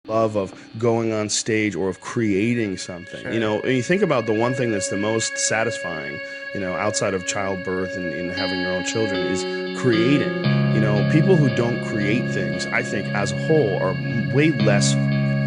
love of going on stage or of creating something. Sure. You know, and you think about the one thing that's the most satisfying, you know, outside of childbirth and having your own children is creating. You know, people who don't create things, I think, as a whole, are way less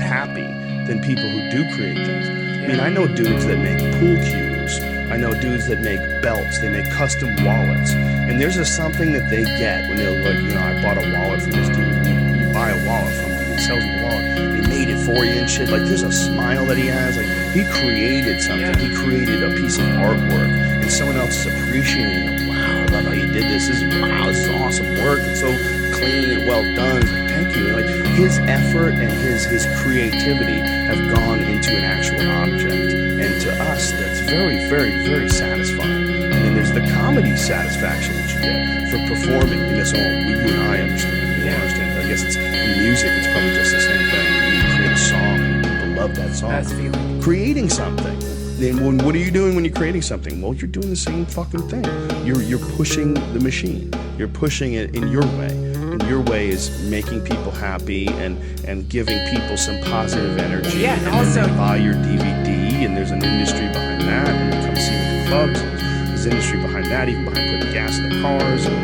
happy than people who do create things. I mean, I know dudes that make pool cues. I know dudes that make belts. They make custom wallets. And there's just something that they get when they're like, you know, I bought a wallet from this dude. You buy a wallet from him. He sells you a wallet. They made it for you and shit. Like, there's a smile that he has. Like, he created something. He created a piece of artwork. And someone else is appreciating it. Wow, I love how you did this. This is awesome work. It's so clean and well done. It's like, thank you. And like, his effort and his creativity have gone into an actual object. And to us, that's very, very, very satisfying. And then there's the comedy satisfaction that you get for performing. And that's all you and I understand. You understand. I guess it's in music, it's probably just the same thing. When you create a song and people love that song. That's feeling. Creating something. Then what are you doing when you're creating something? Well, you're doing the same fucking thing. You're pushing the machine. You're pushing it in your way. And your way is making people happy and giving people some positive energy. Yeah, and also they buy your DVD, and there's an industry behind that, and they come see you at the clubs. There's industry behind that, even behind putting gas in their cars. And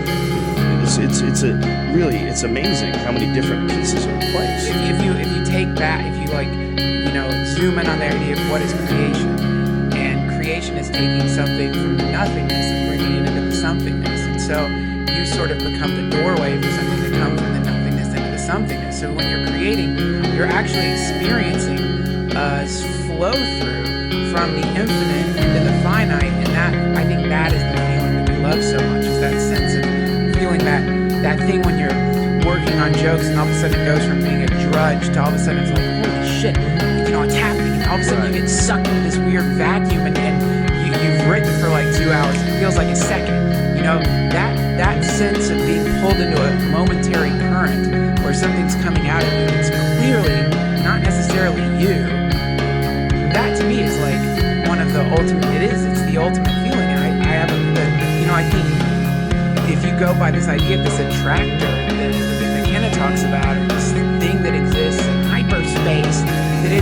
it's amazing how many different pieces are in place. If you take that, if you like, you know, zoom in on the idea of what is creation, and creation is taking something from the nothingness and bringing it into the somethingness, and so you sort of become the doorway for something to come from the nothingness into the somethingness. So when you're creating, you're actually experiencing a flow through from the infinite into the finite, and that, I think, that is the feeling that we love so much, is that sense of feeling that thing when you're working on jokes and all of a sudden it goes from being a drudge to all of a sudden it's like, holy shit, you know, it's happening, and all of a sudden you get sucked into this weird vacuum, and you've written for like 2 hours. It feels like a second. You know, that sense of being pulled into a momentary current where something's coming out of you, it's clearly not necessarily you. That to me is like one of the ultimate, it's the ultimate feeling. And I think if you go by this idea of this attractor that McKenna talks about, or this thing that exists in hyperspace, that it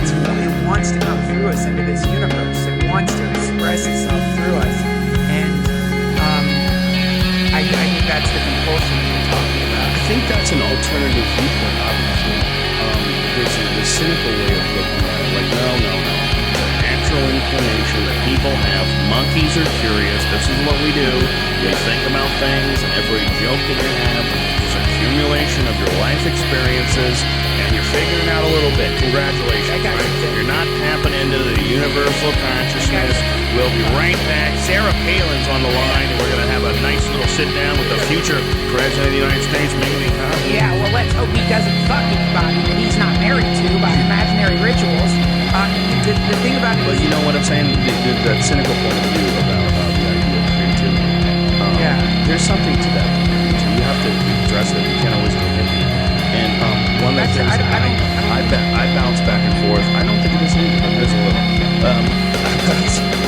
wants to come through us into this universe. It wants to express itself through us. And I think that's the compulsion that you're talking about. I think that's an alternative viewpoint, obviously. There's the cynical way of looking at it. Like, no. The natural inclination that people have. Monkeys are curious. This is what we do. We think about things, and every joke that you have is an accumulation of your life experiences, and you're figuring out a little bit. Congratulations. You're not tapping into the universal consciousness. We'll be right back. Sarah Palin's on the line, and we're going to have a nice little sit-down with the future President of the United States, maybe. Huh? Yeah, well, let's hope he doesn't fuck anybody that he's not married to by imaginary rituals. The thing about it is... But you know what I'm saying? That cynical point of view about the idea of creativity. There's something to that. You have to address it. You can't always go hippie. And one of the things I bounce back and forth. I don't think it is either, but there's a little.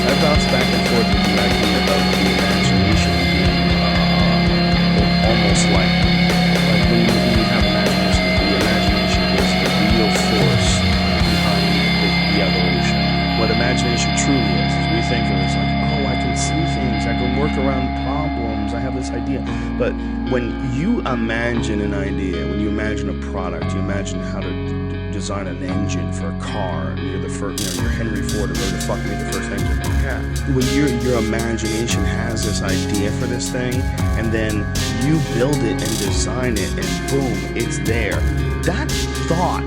I bounce back and forth with the idea of the imagination being almost like when you have imagination, the imagination is the real force behind the evolution. What imagination truly is we think of it as like, oh, I can see things, I can work around problems, I have this idea. But when you imagine an idea, when you imagine a product, you imagine how to design an engine for a car, and you're the first, you know, you're Henry Ford, or whatever the fuck made the first engine. Yeah. When your imagination has this idea for this thing, and then you build it and design it, and boom, it's there. That thought,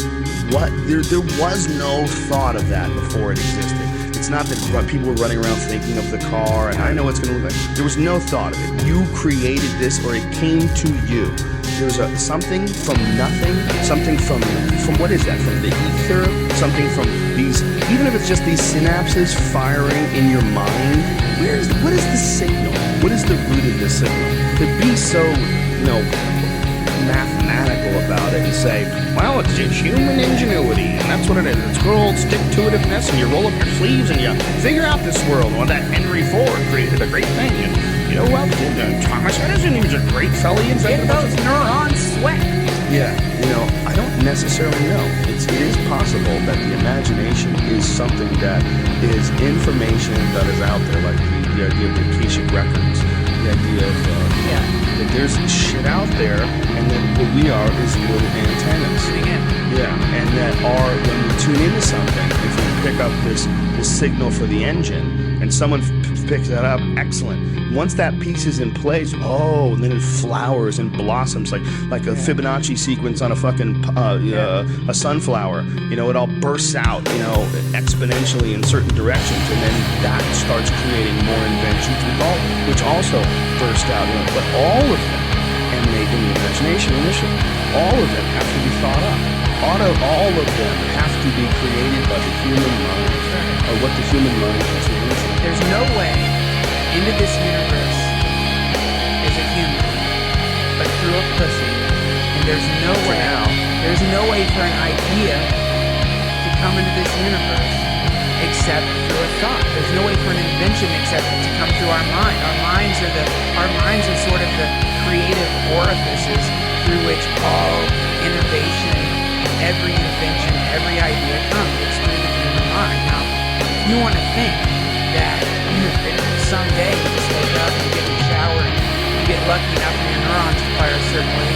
there was no thought of that before it existed. It's not that people were running around thinking of the car, and I know it's going to look like. There was no thought of it. You created this, or it came to you. There's something from nothing, something from what is that? From the ether, something from these, even if it's just these synapses firing in your mind. What is the signal? What is the root of the signal? To be so, mathematical about it and say, well, it's human ingenuity, and that's what it is. It's good old stick-to-itiveness, and you roll up your sleeves and you figure out this world. Well, that Henry Ford created a great thing, and you know what? Thomas Edison, he was a great fella. Get those neurons sweat. Yeah, I don't necessarily know. It is possible. something that is information that is out there, like the idea of the Akashic records, the idea of that there's shit out there, and that what we are is little antennas. Yeah, and that are, when we tune into something, if we pick up this signal for the engine, and someone picks that up, excellent. Once that piece is in place, and then it flowers and blossoms like a Fibonacci sequence on a fucking a sunflower. You know, it all bursts out, you know, exponentially in certain directions, and then that starts creating more inventions, which also burst out. You know, but all of them emanate in the imagination initially. All of them have to be thought up. All of them have to be created by the human mind, or what the human mind has invented. There's no way into this universe as a human, but through a pussy. And there's no way for an idea to come into this universe except through a thought. There's no way for an invention except to come through our mind. Our minds are sort of the creative orifices through which all innovation, every invention, every idea comes. It's through the human mind. Now, if you want to think that someday you just wake up, you get in the shower, and you get lucky enough and your neurons fire a certain way,